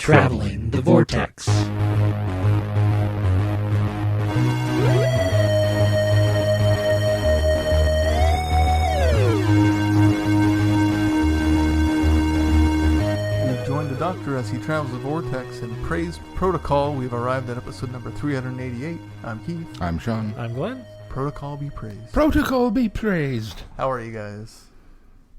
Traveling the Vortex. Join the Doctor as he travels the Vortex and praise Protocol. We've arrived at episode number 388. I'm Keith. I'm Sean. I'm Glenn. Protocol be praised. Protocol be praised. How are you guys?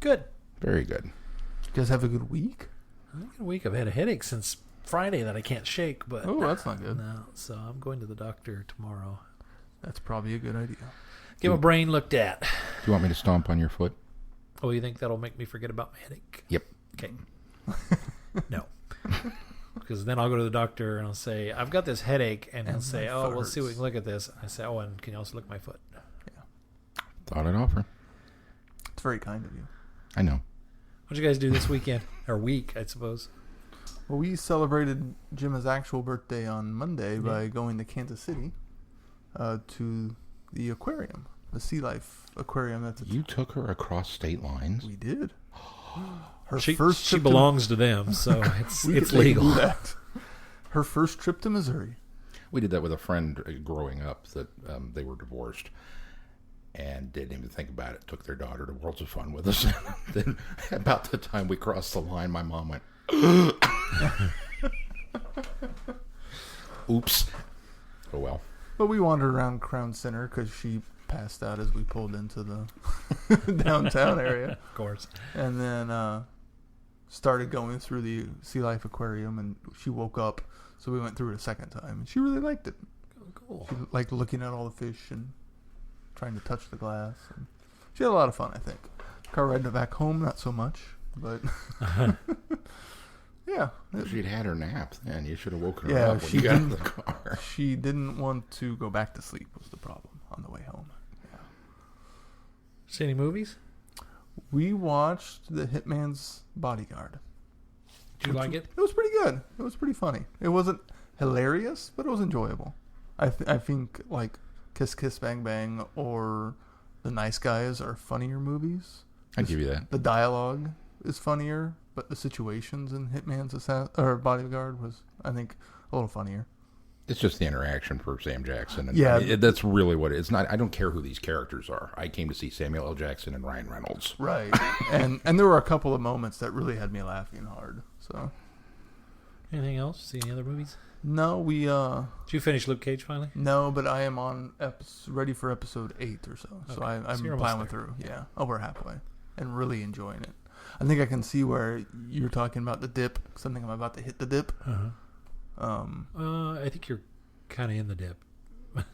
Good. Very good. You guys have a good week? I've had a week. I've had a headache since Friday that I can't shake, but Oh, that's not good. no. So I'm going to the doctor tomorrow. That's probably a good idea. Get my brain looked at. Do you want me to stomp on your foot? Oh, you think that'll make me forget about my headache? Yep. Okay. No. Because then I'll go to the doctor and I'll say, I've got this headache. And he'll say, oh, we'll see if we can look at this. I say, oh, and can you also look at my foot? Yeah. Thought I'd offer. It's very kind of you. I know. What'd you guys do this weekend? Or week, I suppose. Well, we celebrated Jim's actual birthday on Monday by going to Kansas City to the aquarium, the Sea Life Aquarium. You took her across state lines? We did. She belongs to them, so it's legal. Her first trip to Missouri. We did that with a friend growing up that they were divorced and didn't even think about it. Took their daughter to Worlds of Fun with us. Then about the time we crossed the line, my mom went, oops. Oh, well. But we wandered around Crown Center because she passed out as we pulled into the downtown area. Of course. And then started going through the Sea Life Aquarium, and she woke up, so we went through it a second time, and she really liked it. Oh, cool. She liked looking at all the fish and trying to touch the glass. And she had a lot of fun, I think. Car ride back home, not so much, but yeah. She'd had her nap then. You should have woken her Yeah, up when you got in the car. She didn't want to go back to sleep was the problem on the way home. Yeah. See any movies? We watched The Hitman's Bodyguard. Did you like it? It was pretty good. It was pretty funny. It wasn't hilarious, but it was enjoyable. I think like Kiss Kiss Bang Bang or The Nice Guys are funnier movies. I'd give you that. The dialogue is funnier, but the situations in Hitman's Bodyguard was, I think, a little funnier. It's just the interaction for Sam Jackson. And yeah. I mean, that's really what it is. I don't care who these characters are. I came to see Samuel L. Jackson and Ryan Reynolds. Right. and there were a couple of moments that really had me laughing hard. So. Anything else? See any other movies? No, we... Did you finish Luke Cage finally? No, but I am on ready for episode 8 or so. So Okay. I'm plowing through. Yeah. Oh, we're halfway. And really enjoying it. I think I can see where you're talking about the dip. Something I'm about to hit the dip. Uh-huh. I think you're kind of in the dip.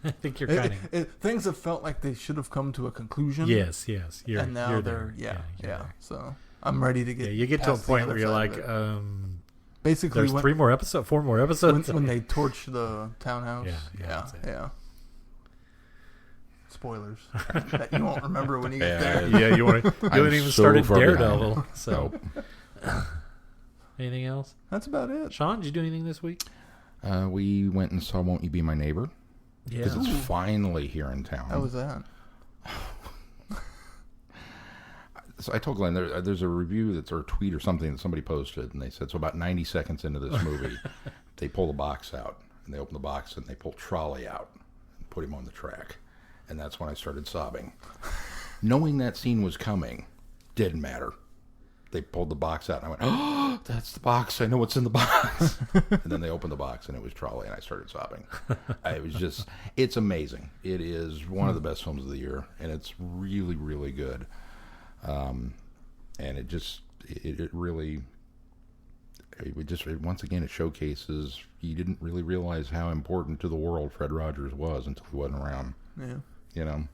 I think you're kind of... Things have felt like they should have come to a conclusion. Yes. And now you're they're... there. Yeah. So I'm ready to get... Yeah, you get to a point where you're like... basically... There's 4 more episodes. When they torch the townhouse. Yeah. Spoilers. That you won't remember when you get there. Yeah, you haven't even started Daredevil. So... Anything else? That's about it. Sean, did you do anything this week? We went and saw Won't You Be My Neighbor? Yeah. Because it's finally here in town. How was that? So I told Glenn, there's a review or a tweet or something that somebody posted, and they said, so about 90 seconds into this movie, they pull the box out, and they open the box, and they pull Trolley out and put him on the track. And that's when I started sobbing. Knowing that scene was coming, didn't matter. They pulled the box out, and I went, oh, that's the box. I know what's in the box. And then they opened the box, and it was Trolley, and I started sobbing. It's amazing. It is one of the best films of the year, and it's really, really good. And once again, it showcases you didn't really realize how important to the world Fred Rogers was until he wasn't around. Yeah. You know?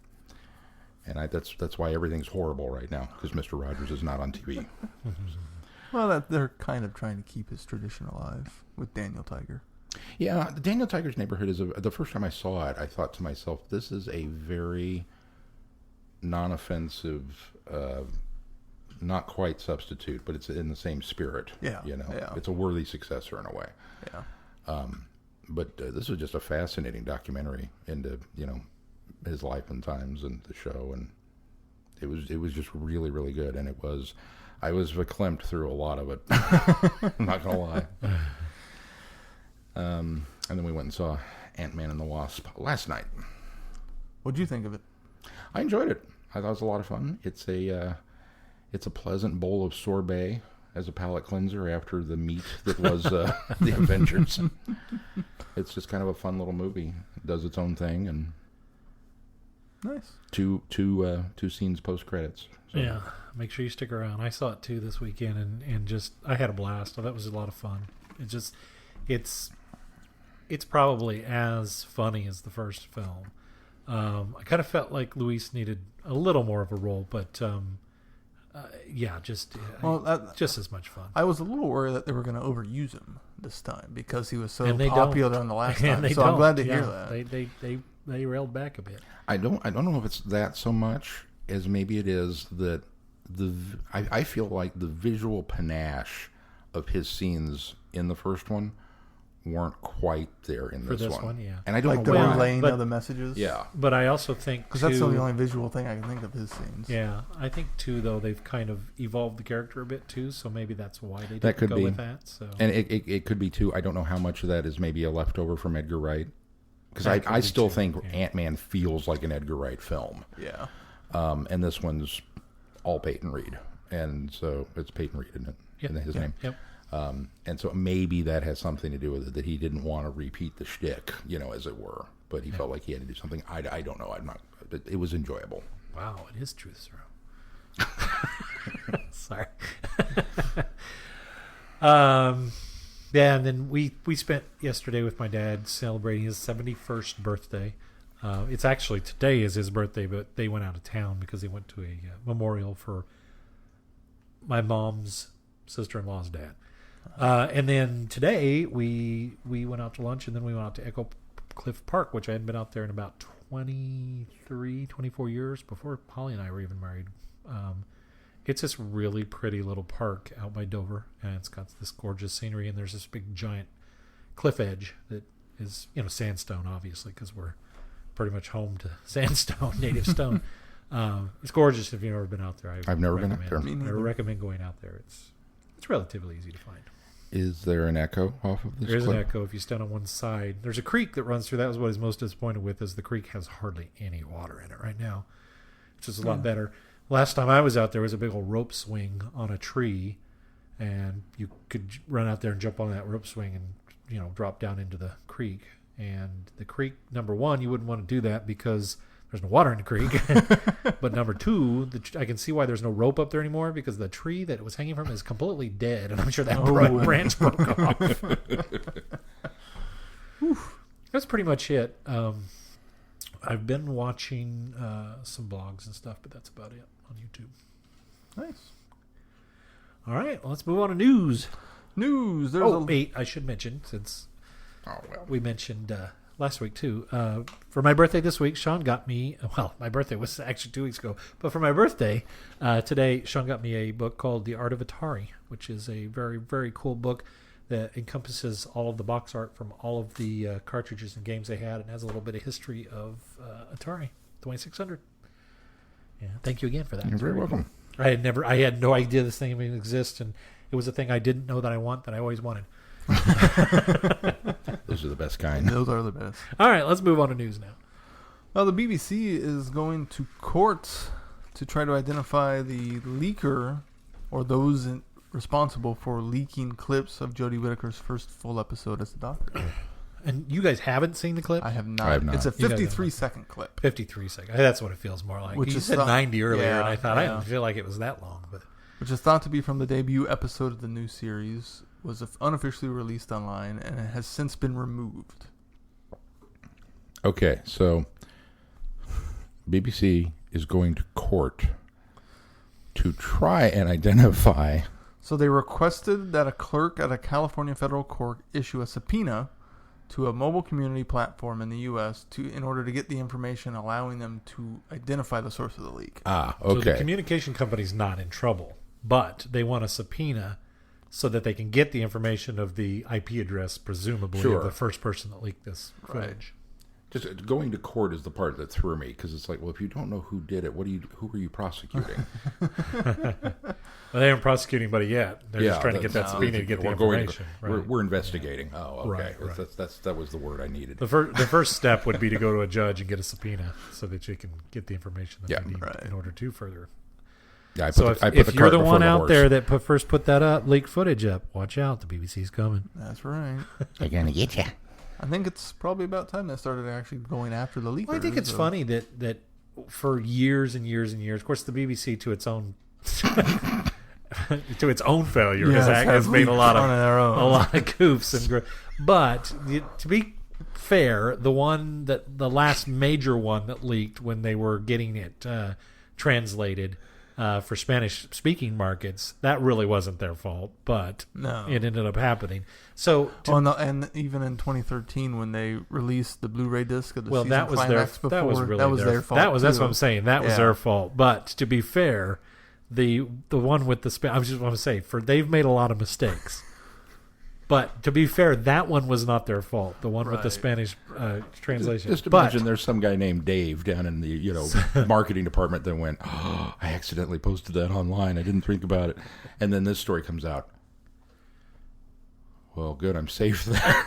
And that's why everything's horrible right now, because Mr. Rogers is not on TV. Well, they're kind of trying to keep his tradition alive with Daniel Tiger. Yeah, the Daniel Tiger's Neighborhood is the first time I saw it, I thought to myself, this is a very non-offensive, not quite substitute, but it's in the same spirit. Yeah, you know, yeah. It's a worthy successor in a way. Yeah. But this was just a fascinating documentary into his life and times and the show, and it was just really, really good. And I was verklempt through a lot of it. I'm not gonna lie. And then we went and saw Ant-Man and the Wasp last night. What'd you think of it? I enjoyed it. I thought it was a lot of fun. It's a pleasant bowl of sorbet as a palate cleanser after the meat that was the Avengers. It's just kind of a fun little movie. It does its own thing, and Nice. two scenes post credits. So. Yeah, make sure you stick around. I saw it too this weekend, and just I had a blast. That was a lot of fun. It's probably as funny as the first film. I kind of felt like Luis needed a little more of a role, but just as much fun. I was a little worried that they were going to overuse him this time because he was so And they popular don't. on the last And time. So I'm glad to hear Yeah, that. They railed back a bit. I don't know if it's that so much as maybe it is that I feel like the visual panache of his scenes in the first one weren't quite there in For this this one, yeah. And I don't Like know the why. relaying but- of the messages. Yeah. But I also think Because that's the too- only visual thing I can think of his scenes. Yeah, I think too though they've kind of evolved the character a bit too, so maybe that's why they That didn't could go be. with that. So And it could be too. I don't know how much of that is maybe a leftover from Edgar Wright, because That could I be still too, think yeah. Ant-Man feels like an Edgar Wright film, Yeah. and this one's all Peyton Reed, and so it's Peyton Reed, isn't it? Yep, Isn't that his yep, name? Yep. And so maybe that has something to do with it, that he didn't want to repeat the shtick, as it were, but he felt like he had to do something. I don't know. I'm not. It was enjoyable. Wow, it is Truth Serum. Sorry. Yeah, and then we spent yesterday with my dad celebrating his 71st birthday. It's actually today is his birthday, but they went out of town because they went to a memorial for my mom's sister-in-law's dad. And then today we went out to lunch, and then we went out to Echo Cliff Park, which I hadn't been out there in about 24 years, before Holly and I were even married. It's this really pretty little park out by Dover, and it's got this gorgeous scenery, and there's this big giant cliff edge that is, sandstone, obviously, because we're pretty much home to sandstone, native stone. It's gorgeous if you've never been out there. I've never been out there. I recommend going out there. It's relatively easy to find. Is there an echo off of this? There is an clip? echo if you stand on one side. There's a creek that runs through. That was what he's most disappointed with, is the creek has hardly any water in it right now, which is a lot better. Last time I was out there was a big old rope swing on a tree, and you could run out there and jump on that rope swing and drop down into the creek. And the creek, number one, you wouldn't want to do that because there's no water in the creek. But number two, I can see why there's no rope up there anymore, because the tree that it was hanging from is completely dead, and I'm sure that branch broke off. That's pretty much it. I've been watching some blogs and stuff, but that's about it on YouTube. Nice. All right, well, let's move on to news. News. Wait, I should mention, since we mentioned last week too, for my birthday this week, Sean got me, well, my birthday was actually 2 weeks ago, but for my birthday today, Sean got me a book called The Art of Atari, which is a very, very cool book that encompasses all of the box art from all of the cartridges and games they had, and has a little bit of history of Atari 2600. Yeah, thank you again for that. You're very welcome. Cool. I had no idea this thing even exists, and it was a thing I didn't know that I always wanted. Those are the best kind. Those are the best. All right, let's move on to news now. Well, the BBC is going to court to try to identify the leaker or those responsible for leaking clips of Jodie Whittaker's first full episode as the Doctor. And you guys haven't seen the clip? I have not. I have not. It's a You guys 53-second clip. 53 seconds. That's what it feels more like. Which You is said thought- 90 earlier, yeah, and I thought I yeah. didn't feel like it was that long. But Which is thought to be from the debut episode of the new series, was unofficially released online, and it has since been removed. Okay, so BBC is going to court to try and identify. So they requested that a clerk at a California federal court issue a subpoena to a mobile community platform in the U.S. in order to get the information allowing them to identify the source of the leak. Okay. So the communication company's not in trouble, but they want a subpoena so that they can get the information of the IP address, presumably, Sure. of the first person that leaked this footage. Just going to court is the part that threw me because it's like, well, if you don't know who did it, who are you prosecuting? Well, they haven't prosecuted anybody yet. They're just trying to get that subpoena to get the information. We're investigating. Oh, okay. Right. That was the word I needed. The first step would be to go to a judge and get a subpoena so that you can get the information that you need in order to further. Yeah, if you're the one out there that first put that up, leaked footage up, watch out. The BBC's coming. That's right. They're going to get you. I think it's probably about time they started actually going after the leakers. Well, I think it's funny that for years and years and years, of course, the BBC to its own failure has made a lot of goofs and but to be fair, the last major one that leaked when they were getting it translated for Spanish speaking markets, that really wasn't their fault, but it ended up happening. So and even in 2013 when they released the Blu-ray disc of the season that was climax that was their fault. That's what I'm saying. That was their fault. But to be fair, the one with the I just want to say they've made a lot of mistakes. But to be fair, that one was not their fault. The one with the Spanish translation. Just imagine there's some guy named Dave down in the marketing department that went, "Oh, I accidentally posted that online. I didn't think about it." And then this story comes out. Well, good. I'm safe there.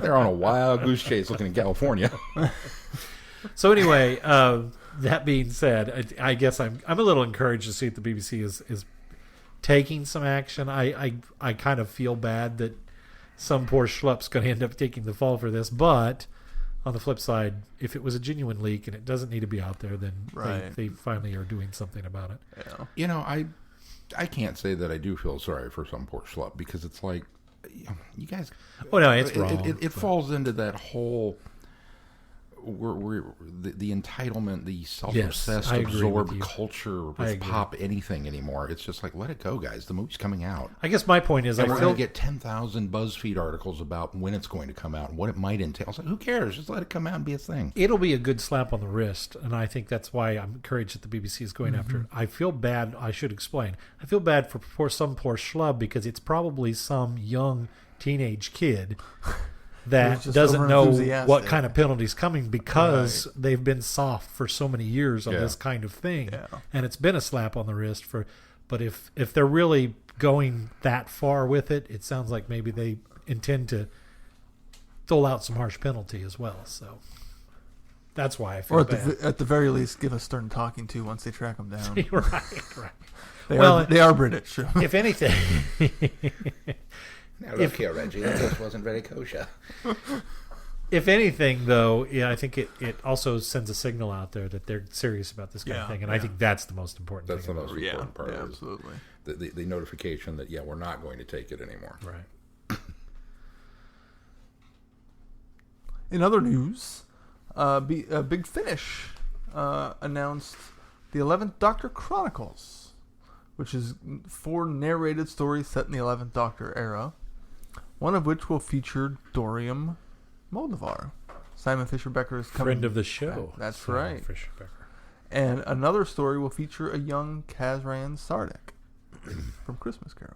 They're on a wild goose chase looking in California. So anyway, that being said, I guess I'm a little encouraged to see that the BBC is taking some action. I kind of feel bad that some poor schlup's going to end up taking the fall for this. But on the flip side, if it was a genuine leak and it doesn't need to be out there, then they finally are doing something about it. Yeah. I can't say that I do feel sorry for some poor schlup because it's like, you guys. Oh no, it's wrong. It falls into that whole. The entitlement, the self-obsessed, absorbed culture with pop anything anymore. It's just like, let it go, guys. The movie's coming out. I guess my point is, we're going to get 10,000 BuzzFeed articles about when it's going to come out and what it might entail. It's like, who cares? Just let it come out and be a thing. It'll be a good slap on the wrist, and I think that's why I'm encouraged that the BBC is going after it. I feel bad. I should explain. I feel bad for some poor schlub because it's probably some young teenage kid that doesn't know what kind of penalty's coming because they've been soft for so many years on this kind of thing. Yeah. And it's been a slap on the wrist but if they're really going that far with it, it sounds like maybe they intend to dole out some harsh penalty as well. So that's why I feel bad. Or at the very least, give a stern talking to once they track them down. right. They are British. If anything... Now look here, Reggie, that just wasn't very kosher. If anything, though, I think it also sends a signal out there that they're serious about this kind of thing, and I think that's the most important thing. That's the most important part. Yeah, absolutely. The notification that, we're not going to take it anymore. Right. In other news, Big Finish announced the 11th Doctor Chronicles, which is 4 narrated stories set in the 11th Doctor era. One of which will feature Dorium Moldavar. Simon Fisher-Becker is coming. Friend of the show. That's Simon right. Fisher-Becker. And another story will feature a young Kazran Sardek from Christmas Carol.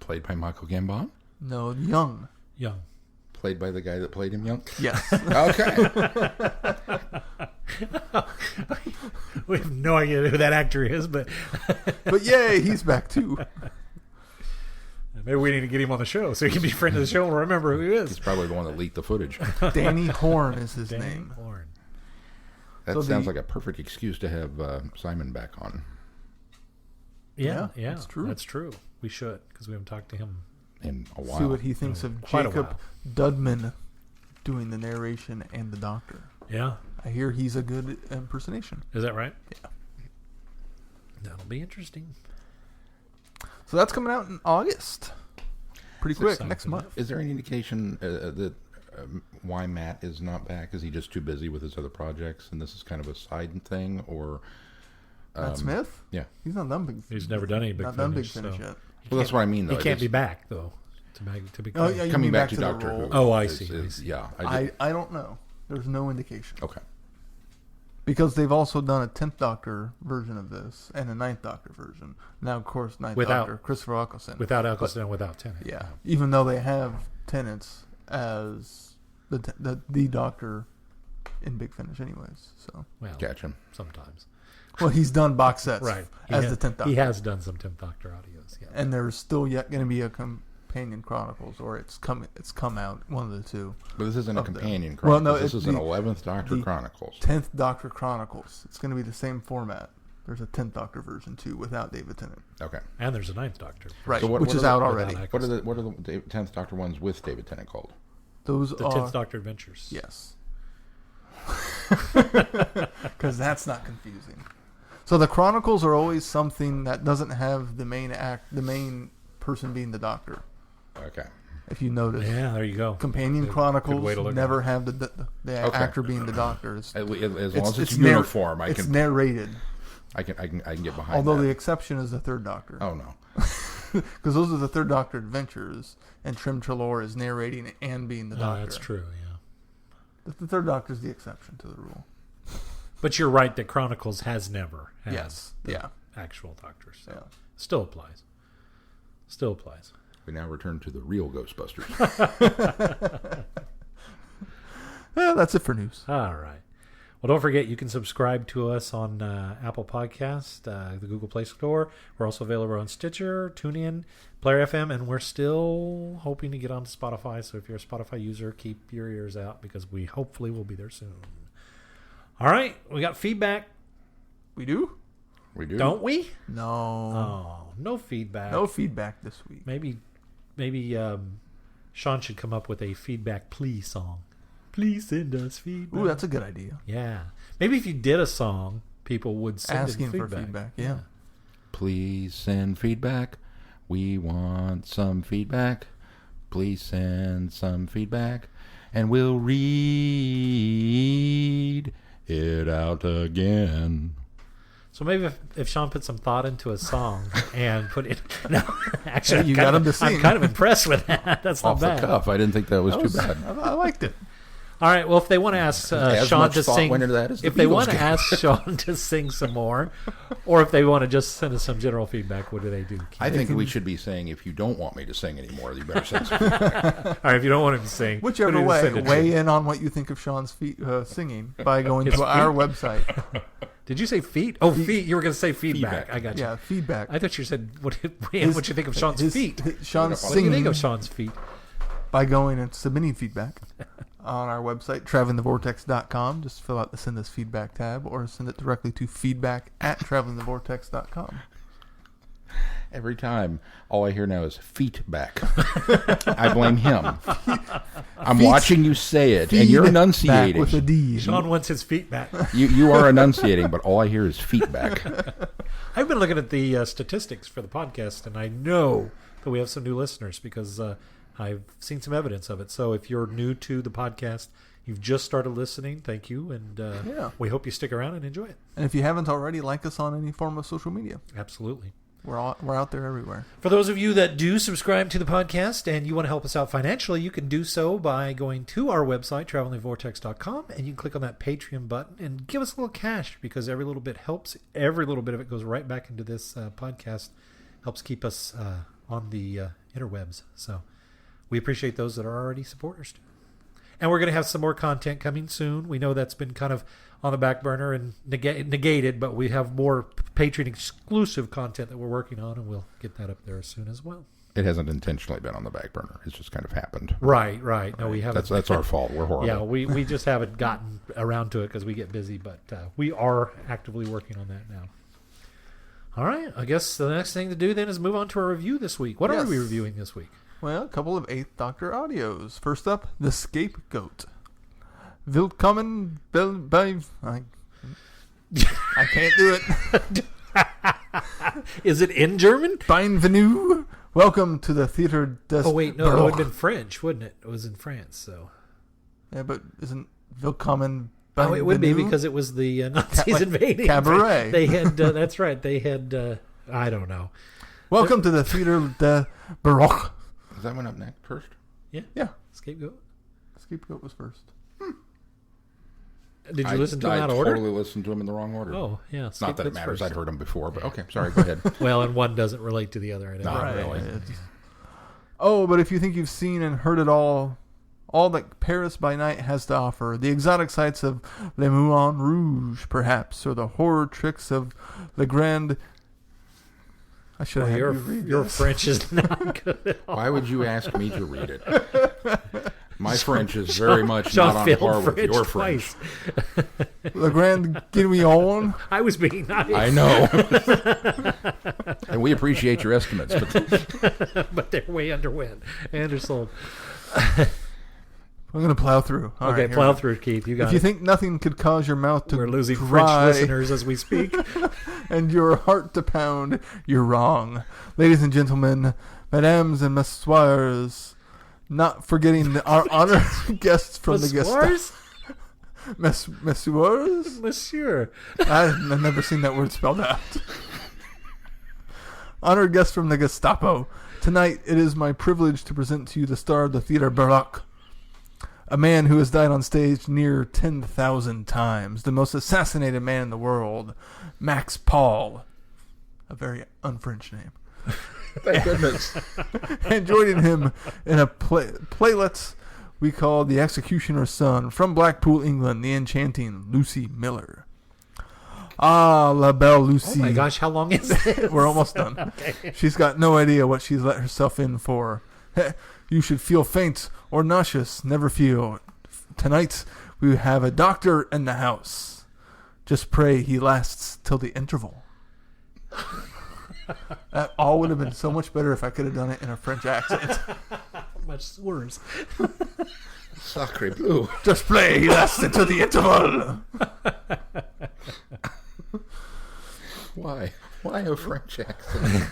Played by Michael Gambon? No, young. Young. Played by the guy that played him young? Yes. Okay. We have no idea who that actor is, but... But yay, he's back too. Maybe we need to get him on the show so he can be a friend of the show and remember who he is. He's probably the one that leaked the footage. Danny Horn is his name. Horn. That sounds like a perfect excuse to have Simon back on. Yeah, that's true. That's true. We should, because we haven't talked to him in a while. See what he thinks of Jacob Dudman doing the narration and the Doctor. Yeah. I hear he's a good impersonation. Is that right? Yeah. That'll be interesting. So that's coming out in August. Pretty quick, next month. Is there any indication that why Matt is not back? Is he just too busy with his other projects and this is kind of a side thing? Or Matt Smith? Yeah. He's not done big. He's never done any big finish. Yet. Well, that's what I mean, though. He can't be back, though. To be coming back to Doctor Who. Oh, I see. Yeah. I don't know. There's no indication. Okay. Because they've also done a 10th Doctor version of this and a 9th Doctor version. Now, of course, 9th Doctor, Christopher Eccleston. Without Eccleston and without Tennant. Yeah. Even though they have Tennant's as the Doctor in Big Finish, anyways. So, Well, Catch him. sometimes. well, he's done box sets Right. as the 10th Doctor. He has done some 10th Doctor audios. Yeah. And there's still yet going to be a Companion Chronicles, or it's come out, one of the two. But this isn't a Of the- companion Well, Chronicles. no, this it's is an the- 11th Doctor the- Chronicles. 10th Doctor Chronicles. It's going to be the same format. There's a 10th Doctor version too, without David Tennant. Okay. And there's a 9th Doctor. Right, So what which are is the- out without already. Act- What are the 10th Doctor ones with David Tennant called? Those The are 10th Doctor Adventures. yes, because that's not confusing. So the Chronicles are always something that doesn't have the main person being the Doctor. Okay. If you notice, Yeah, there you go. Companion Good- Chronicles good way to look never at it. have the Okay. actor being the Doctor. It's, As long as it's narr- uniform, I it's can narrated. get behind. Although that. the exception is the Third Doctor. Oh no. Because those are the Third Doctor adventures, and Trim Trelawney is narrating and being the Oh, Doctor. that's true, yeah. The Third Doctor is the exception to the rule. But you're right that Chronicles has never had Yes. the Yeah. actual Doctors. So Yeah. still applies. Still applies. We now return to the real Ghostbusters. Well, that's it for news. All right. Well, don't forget, you can subscribe to us on Apple Podcast, the Google Play Store. We're also available on Stitcher, TuneIn, Player FM, and we're still hoping to get onto Spotify. So if you're a Spotify user, keep your ears out because we hopefully will be there soon. All right. We got feedback, We do? We do. don't we? No. Oh, no feedback. No feedback this week. Maybe Sean should come up with a feedback please song. Please send us feedback. Ooh, that's a good idea. Yeah. Maybe if you did a song, people would send Asking in for feedback. feedback. Yeah. Please send feedback. We want some feedback. Please send some feedback, and we'll read it out again. So maybe if Sean put some thought into a song and put it... No, actually, You got him to sing. I'm kind of impressed with that. That's not Off the bad. cuff. I didn't think that was too bad. I liked it. All right, well, if they want to ask As Sean much to thought sing... went into that as the If they Beatles want to did. ask Sean to sing some more, or if they want to just send us some general feedback, what do they do? I think we should be saying, if you don't want me to sing anymore, you better send some feedback. All right, if you don't want him to sing... Whichever who do you way, send it to? weigh in on what you think of Sean's singing by going His to our website. Did you say feet? Oh, feet. You were going to say feedback. Feedback. I got you. Yeah, feedback. I thought you said, what you think of Sean's His- feet? Sean's What do you think singing of Sean's feet? by going and submitting feedback on our website, travelingthevortex.com. Just fill out the Send Us Feedback tab or send it directly to feedback@travelingthevortex.com. Every time, all I hear now is feedback. I blame him. I'm watching you say it, and you're Feedback enunciating. with a D. Sean wants his feet back. You are enunciating, but all I hear is feedback. I've been looking at the statistics for the podcast, and I know that we have some new listeners because I've seen some evidence of it. So if you're new to the podcast, you've just started listening, thank you, and Yeah. we hope you stick around and enjoy it. And if you haven't already, like us on any form of social media. Absolutely. We're out there everywhere. For those of you that do subscribe to the podcast and you want to help us out financially, you can do so by going to our website, travelingthevortex.com, and you can click on that Patreon button and give us a little cash because every little bit helps. Every little bit of it goes right back into this podcast, helps keep us on the interwebs. So we appreciate those that are already supporters. And we're going to have some more content coming soon. We know that's been kind of on the back burner and negated, but we have more Patreon exclusive content that we're working on, and we'll get that up there soon as well. It hasn't intentionally been on the back burner. It's just kind of happened. Right. No, we haven't. That's our fault. We're horrible. Yeah, we just haven't gotten around to it because we get busy, but we are actively working on that now. All right. I guess the next thing to do then is move on to our review this week. What are Yes. we reviewing this week? Well, a couple of 8th Doctor audios. First up, The Scapegoat. Willkommen bei... I can't do it. Is it in German? Bienvenue. Welcome to the Theater des Oh, wait, no, it would Baroque. have been French, wouldn't it? It was in France, so. Yeah, but isn't Willkommen Oh, it would be Bienvenue? because it was the Nazis like invading. cabaret. They had, that's right, they had, I don't know. Welcome to the Theater des Baroque. Is that one up next first? Yeah, Scapegoat. Scapegoat was first. Did you listen to him out of I order? totally listened to him in the wrong order. Oh, yeah. Not that it Scapegoat's matters. first. I'd heard him before, but okay. Sorry, go ahead. Well, and one doesn't relate to the other. Not Right. really. Oh, but if you think you've seen and heard it all, all that Paris by night has to offer. The exotic sights of Le Moulin Rouge, perhaps, or the horror tricks of Le Grand... I should have had you read your this. French is not good at all. Why would you ask me to read it? My French is very much not on par with your French. Le Grand Guignol. I was being nice. I know. And we appreciate your estimates. But they're way underwent and undersold. I'm going to plow through. All Okay, right, plow through, Keith. You got If it. you think nothing could cause your mouth to We're losing dry French listeners as we speak. and your heart to pound, you're wrong. Ladies and gentlemen, madames and messieurs, not forgetting our honored guests from the guest... Messieurs? Messieurs? Monsieur. I've never seen that word spelled out. Honored guests from the Gestapo. Tonight, it is my privilege to present to you the star of the theater Baroque. A man who has died on stage near 10,000 times. The most assassinated man in the world. Max Paul. A very un-French name. Thank goodness. And joining him in a playlet we call The Executioner's Son. From Blackpool, England, the enchanting Lucy Miller. Ah, la belle Lucy. Oh my gosh, how long is this? We're almost done. Okay. She's got no idea what she's let herself in for. You should feel faint or nauseous. Never feel. Tonight, we have a doctor in the house. Just pray he lasts till the interval. That all would have been so much better if I could have done it in a French accent. Much worse. Sacre bleu. Just pray he lasts until the interval. Why? Why a French accent?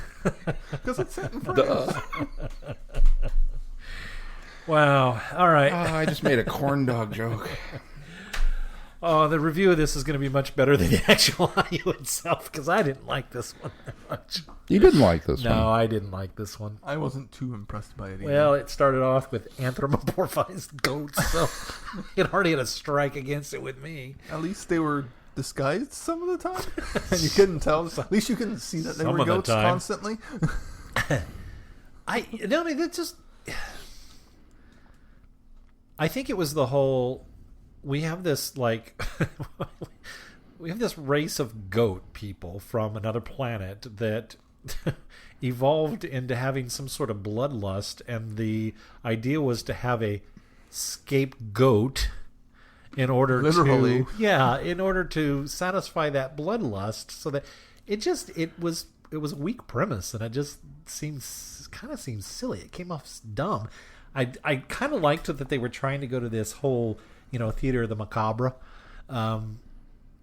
Because it's set in French. Duh. Wow. All right. I just made a corn dog joke. Oh, the review of this is going to be much better than the actual audio itself because I didn't like this one that much. You didn't like this one. No, I didn't like this one. I wasn't too impressed by it either. Well, it started off with anthropomorphized goats, so it already had a strike against it with me. At least they were disguised some of the time. And you couldn't tell. At least you couldn't see that they Some were of the goats time. constantly. I mean, it's just... I think it was the whole... We have this, like... we have this race of goat people from another planet that evolved into having some sort of bloodlust, and the idea was to have a scapegoat in order Literally. in order to satisfy that bloodlust, so that it was a weak premise, and it just seems silly. It came off dumb. I kind of liked it that they were trying to go to this whole, theater of the macabre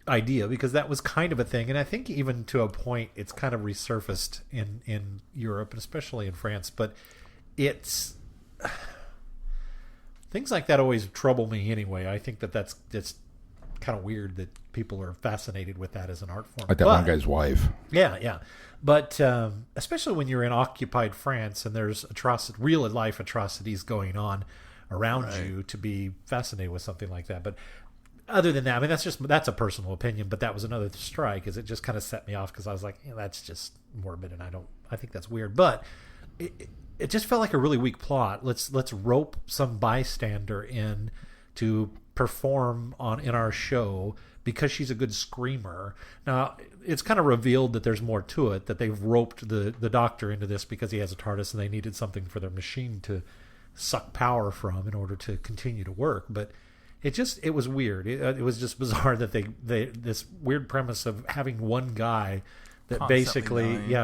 idea, because that was kind of a thing, and I think even to a point it's kind of resurfaced in Europe, and especially in France. But it's things like that always trouble me anyway. I think that's kind of weird that people are fascinated with that as an art form. Like that one guy's wife. Yeah. But especially when you're in occupied France and there's real life atrocities going on around you, to be fascinated with something like that. But other than that, I mean, that's a personal opinion. But that was another strike, is it just kind of set me off because I was like, that's just morbid, and I think that's weird. But it just felt like a really weak plot. Let's rope some bystander in to perform in our show because she's a good screamer. Now, it's kind of revealed that there's more to it, that they've roped the doctor into this because he has a TARDIS and they needed something for their machine to suck power from in order to continue to work. But it was weird. It was just bizarre that they this weird premise of having one guy that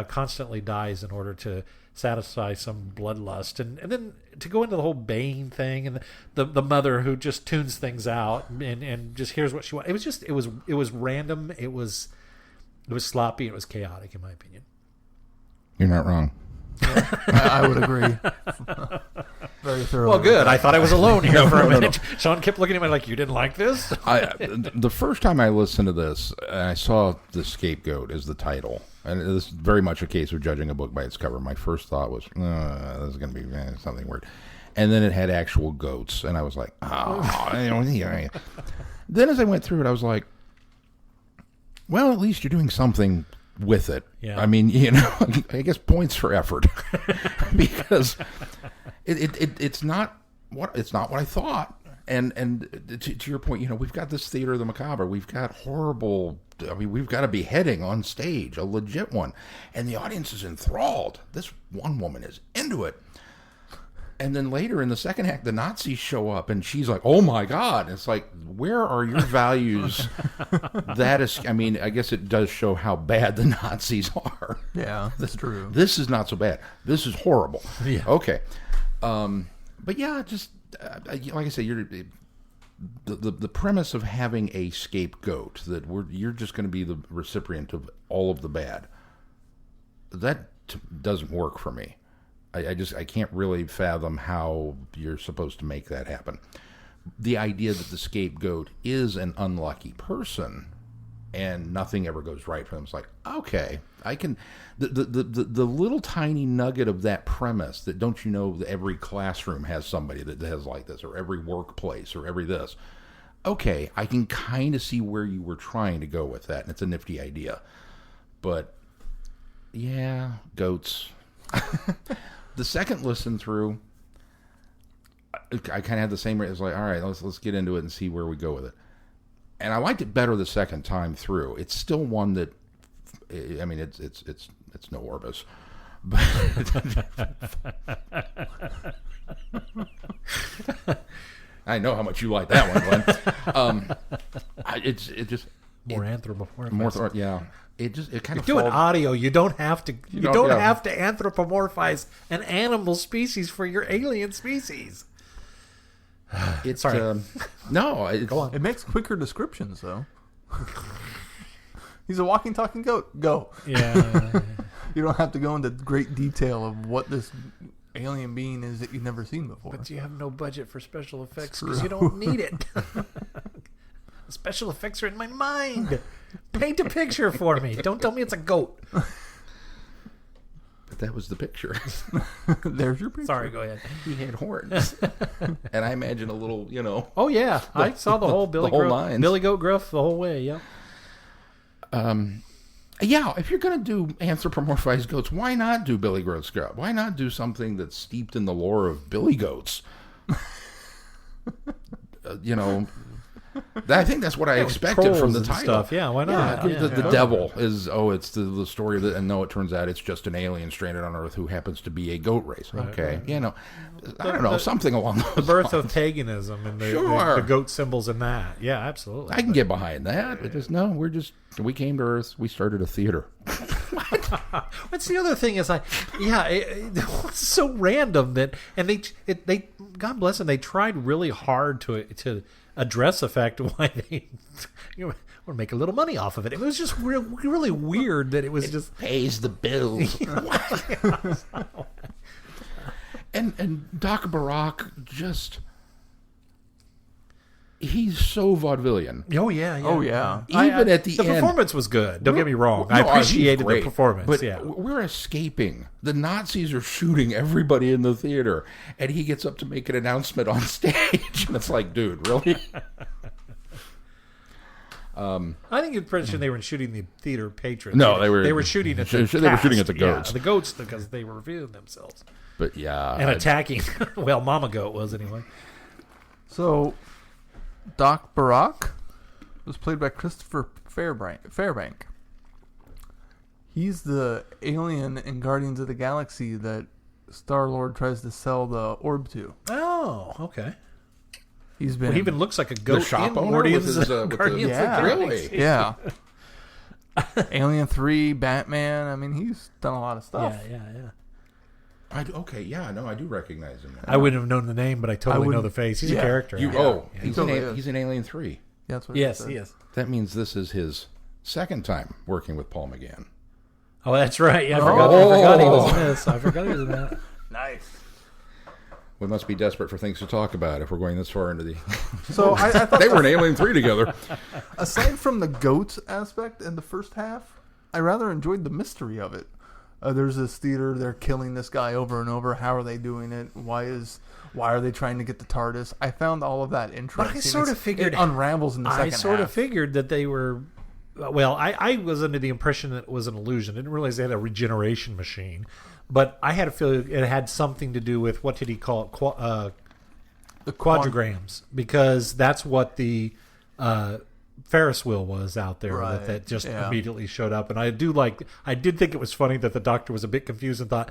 constantly dies in order to satisfy some bloodlust, and then to go into the whole Bane thing, and the mother who just tunes things out and just hears what she wants. It was random. It was sloppy. It was chaotic, in my opinion. You're not wrong. I would agree. Very thoroughly. Well, good. I thought I was alone here for a minute. Sean kept looking at me like, you didn't like this? The first time I listened to this, I saw The Scapegoat as the title. And this is very much a case of judging a book by its cover. My first thought was, this is going to be something weird. And then it had actual goats. And I was like, Then as I went through it, I was like, well, at least you're doing something with it. Yeah. I mean, I guess points for effort. Because it's not it's not what I thought. And to your point, we've got this theater of the macabre. We've got horrible. I mean, we've got a beheading on stage, a legit one, and the audience is enthralled. This one woman is into it. And then later in the second act, the Nazis show up, and she's like, "Oh my God!" And it's like, where are your values? That is, I mean, I guess it does show how bad the Nazis are. Yeah, that's true. This is not so bad. This is horrible. Yeah. Okay. But yeah, just like I said, the premise of having a scapegoat that you're just going to be the recipient of all of the bad. That doesn't work for me. I can't really fathom how you're supposed to make that happen. The idea that the scapegoat is an unlucky person and nothing ever goes right for them, it's like, okay, I can. The little tiny nugget of that premise that, don't you know, that every classroom has somebody that has like this, or every workplace, or every this. Okay, I can kind of see where you were trying to go with that, and it's a nifty idea. But yeah, goats. The second listen through, I kind of had the same rate. It's like, all right, let's get into it and see where we go with it. And I liked it better the second time through. It's still one that, I mean, it's no Orbis, but I know how much you like that one, Glenn. It just More anthropomorphic. more, yeah. It kind of You're doing falls. audio. You don't have to. You don't yeah. have to anthropomorphize an animal species for your alien species. It's Sorry. no. It's, Go on. It makes quicker descriptions, though. He's a walking, talking goat. Go. Yeah. You don't have to go into great detail of what this alien being is that you've never seen before. But you have no budget for special effects true. because you don't need it. The special effects are in my mind. Paint a picture for me. Don't tell me it's a goat. But that was the picture. There's your picture. Sorry, go ahead. He had horns, and I imagine a little, Oh yeah, I saw the whole Billy whole Gruff, lines. Billy Goat Gruff the whole way. Yep. Yeah, if you're going to do anthropomorphized goats, why not do Billy Goat's Gruff? Why not do something that's steeped in the lore of Billy Goats? I think that's what I expected from the Trolls and title. stuff. Yeah, why not? Yeah, Yeah. the devil is, it's the story that, and no, it turns out it's just an alien stranded on Earth who happens to be a goat race. Okay, right. I don't know, something along those The birth lines. of paganism and the Sure. goat symbols in that. Yeah, absolutely. I can get behind that. But just, no, we came to Earth, we started a theater. What's the other thing is it's so random that, and they God bless them, they tried really hard to address the fact of why they want to make a little money off of it. It was just really weird that it was just Pays the bills. And Doc Barak just, he's so vaudevillian. oh yeah. Oh, yeah. Even at the the end. performance was good. Don't get me wrong. No, I he's appreciated the great. performance. But yeah. we're escaping. The Nazis are shooting everybody in the theater, and he gets up to make an announcement on stage, and it's like, dude, really? I think it's pretty sure they were shooting the theater patrons. No, they were shooting at they the were shooting cast. at the goats. Yeah, the goats because they were revealing themselves But yeah, and attacking. Well, Mama Goat was anyway. So, Doc Barak was played by Christopher Fairbank. He's the alien in Guardians of the Galaxy that Star-Lord tries to sell the orb to. Oh, okay. He's been... Well, he even looks like a goat shop in owner Guardians with his, of with Guardians the- of the Really? Galaxy. Yeah. Alien 3, Batman. I mean, he's done a lot of stuff. Yeah. I do recognize him. I wouldn't have known the name, but I totally know wouldn't- the face. He's yeah. a character. You, Yeah. oh, Yeah. he's, Totally is. he's in Alien 3. Yeah, that's what Yes, said. he is. That means this is his second time working with Paul McGann. Oh, that's right. Yeah, I Oh. forgot he was in this. I forgot he was in that. Nice. We must be desperate for things to talk about if we're going this far into the... So I thought, They were in Alien 3 together. aside from the goats aspect in the first half, I rather enjoyed the mystery of it. There's this theater, they're killing this guy over and over. How are they doing it? Why are they trying to get the TARDIS? I found all of that interesting. But I sort of figured it unravels in the second I sort half. of figured that they were. Well, I was under the impression that it was an illusion. I didn't realize they had a regeneration machine, but I had a feeling it had something to do with, what did he call it? the quadrigrams, because that's what the Ferris wheel was out there Right, that just yeah. immediately showed up. And I did think it was funny that the doctor was a bit confused and thought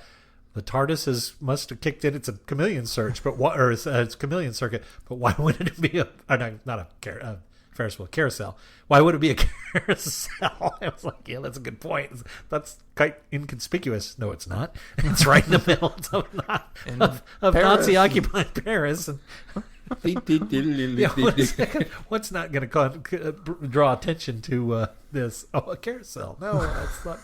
the TARDIS must have kicked in. It's a chameleon search, but what? Or it's a chameleon circuit, but why wouldn't it be not a Ferris wheel, carousel? Why would it be a carousel? I was like, yeah, that's a good point. That's quite inconspicuous. No, it's not. It's right in the middle of Nazi occupied Paris. And what's not going to draw attention to this? Oh, a carousel. No, that's not.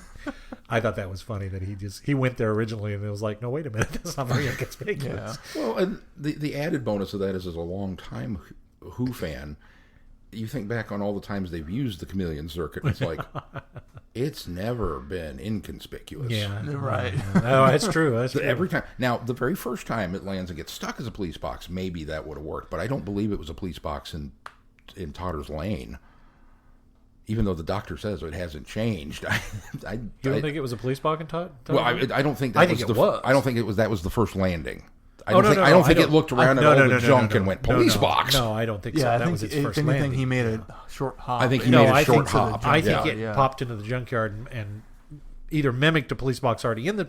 I thought that was funny that he went there originally and it was like, no, wait a minute, that's not very inconspicuous. Yeah. Well, and the added bonus of that is, as a long time Who fan, you think back on all the times they've used the chameleon circuit, and it's like it's never been inconspicuous. Yeah, right. No, that's true. That's true. Every time. Now, the very first time it lands and gets stuck as a police box, maybe that would have worked, but I don't believe it was a police box in Totter's Lane. Even though the doctor says it hasn't changed, You don't think it was a police box in Todd? Well, I don't think that I think it was. I don't think that was the first landing. I Oh, don't no, think, no, I don't think it looked around at all the junk and went police box. No, I don't think so. Yeah, I That think was its if first anything, landing. he made a short hop. I think he No, made a I short think so. hop. I think it Yeah. popped into the junkyard and either mimicked a police box already in the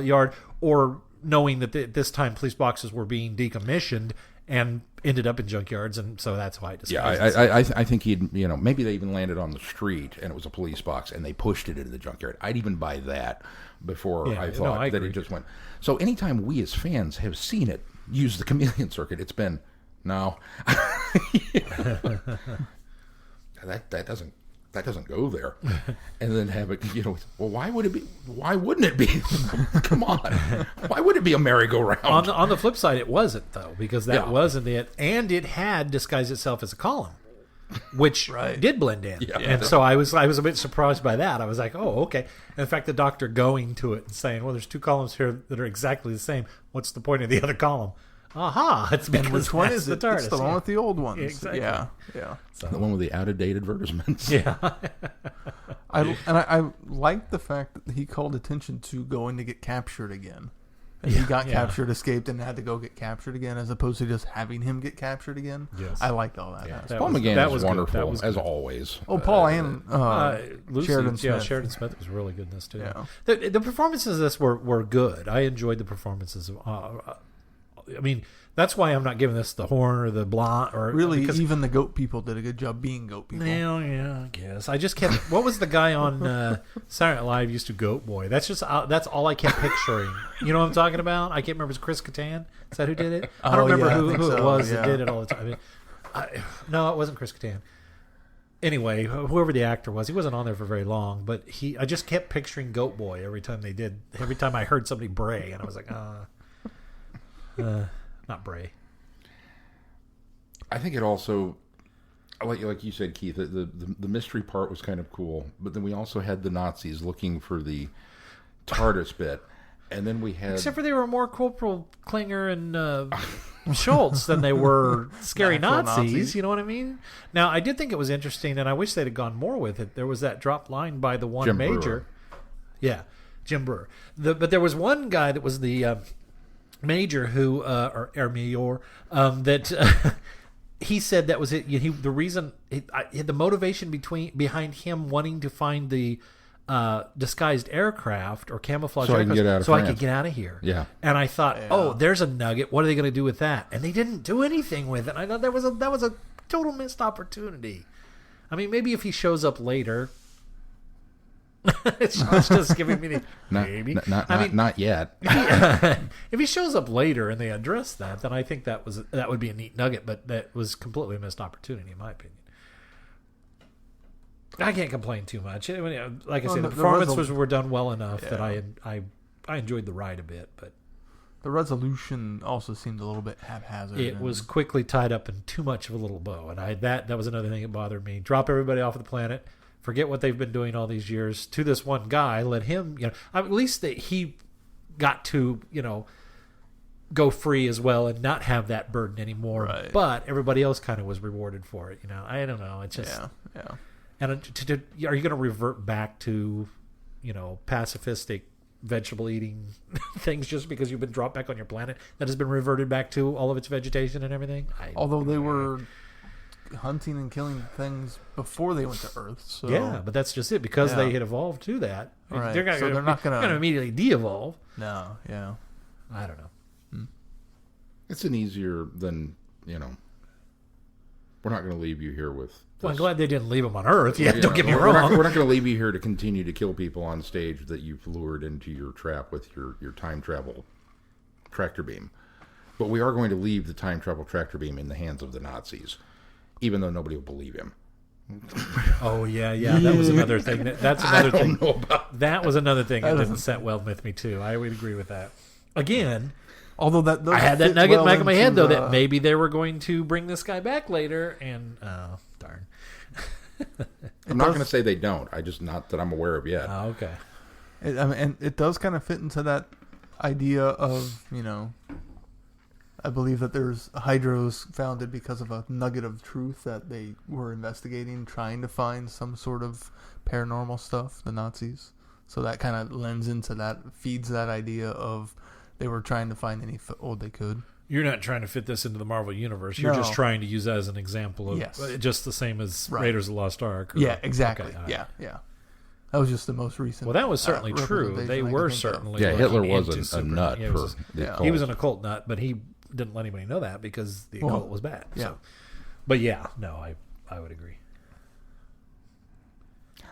yard, or knowing that this time police boxes were being decommissioned and ended up in junkyards, and so that's why it disguised itself. I think he'd, maybe they even landed on the street and it was a police box and they pushed it into the junkyard. I'd even buy that before Yeah, I thought I that agree. it just went. So anytime we as fans have seen it use the chameleon circuit, it's been, no. that doesn't go there. And then have it, well, why would it be? Why wouldn't it be? Come on. Why would it be a merry-go-round? On the flip side, it wasn't, though, because that Yeah. wasn't it, and it had disguised itself as a column, which Right. did blend in. Yeah. And so I was a bit surprised by that. I was like, oh, okay. And in fact, the doctor going to it and saying, well, there's two columns here that are exactly the same. What's the point of the other column? Aha! It's because And which one that's is the it? TARDIS. It's the one with the old ones. Exactly. Yeah. The one with the out-of-date advertisements. Yeah. I like the fact that he called attention to going to get captured again. And he got captured, escaped, and had to go get captured again, as opposed to just having him get captured again. Yes. I liked all that. Yeah. aspect. Paul McGann that is was good. wonderful, That was as good. always. Oh, Paul and Lucy, Sheridan Smith. Sheridan Smith was really good in this too. Yeah. The performances of this were good. I enjoyed the performances. I mean, that's why I'm not giving this the horn or the blonde or Really, because, even the goat people did a good job being goat people. well, yeah, I guess I just kept. What was the guy on Saturday Night Live used to Goat Boy? That's just that's all I kept picturing. You know what I'm talking about? I can't remember. Is Chris Kattan? Is that who did it? I don't Oh, remember yeah, I who think it so, was yeah. that did it all the time. No, it wasn't Chris Kattan. Anyway, whoever the actor was, he wasn't on there for very long, but I just kept picturing Goat Boy every time I heard somebody bray, and I was like, not bray. I think it also, like you said, Keith, the mystery part was kind of cool. But then we also had the Nazis looking for the TARDIS bit, and then we had Except for they were more Corporal Klinger and Schultz than they were scary Natural Nazis. Nazis. You know what I mean? Now, I did think it was interesting, and I wish they'd have gone more with it. There was that drop line by the one Jim major. Brewer. Yeah, Jim Brewer. But there was one guy that was the major who, or Mayor, that he said that was it. The reason, the motivation behind him wanting to find the disguised aircraft or camouflage So I can aircraft get out of so I France. could get out of here. Yeah. And I thought, Yeah. oh, there's a nugget. What are they going to do with that? And they didn't do anything with it. I thought that was a total missed opportunity. I mean, maybe if he shows up later. it's just giving me the maybe. Not yet. If he shows up later and they address that, then I think that would be a neat nugget. But that was completely a missed opportunity, in my opinion. I can't complain too much. I mean, like I said, the performances were done well enough that I enjoyed the ride a bit, but The resolution also seemed a little bit haphazard. it was quickly tied up in too much of a little bow, and that was another thing that bothered me. Drop everybody off of the planet, forget what they've been doing all these years to this one guy. Let him, at least that he got to, go free as well and not have that burden anymore. Right. But everybody else kind of was rewarded for it. I don't know. It's just yeah. And are you going to revert back to, pacifistic vegetable eating things just because you've been dropped back on your planet that has been reverted back to all of its vegetation and everything. Although they were hunting and killing things before they went to Earth. So yeah, but that's just it because they had evolved to that. Right. They're not going to immediately de-evolve. No, yeah. I don't know. It's an easier than, we're not going to leave you here with... Well, I'm glad they didn't leave them on Earth. Yeah, Yeah, don't get me we're wrong. We're not going to leave you here to continue to kill people on stage that you've lured into your trap with your time travel tractor beam. But we are going to leave the time travel tractor beam in the hands of the Nazis, even though nobody will believe him. Oh, yeah. That was another thing. That's another thing. Know about that was another thing that didn't set well with me, too. I would agree with that. Again... Although that I had that nugget in the back of my head, though, that maybe they were going to bring this guy back later, and darn. I'm not going to say they don't. Not that I'm aware of yet. Oh, okay. And it does kind of fit into that idea of, I believe that there's Hydro's founded because of a nugget of truth that they were investigating, trying to find some sort of paranormal stuff, the Nazis. So that kind of lends into that, feeds that idea of they were trying to find any foothold they could. You're not trying to fit this into the Marvel Universe. You're just trying to use that as an example of just the same as Raiders of the Lost Ark. Yeah, exactly. Okay, yeah. That was just the most recent. Well, that was certainly true. They were certainly. Yeah, Hitler was a nut for the occult. He was an occult nut, but he didn't let anybody know that because the occult was bad. Yeah. So. But I would agree.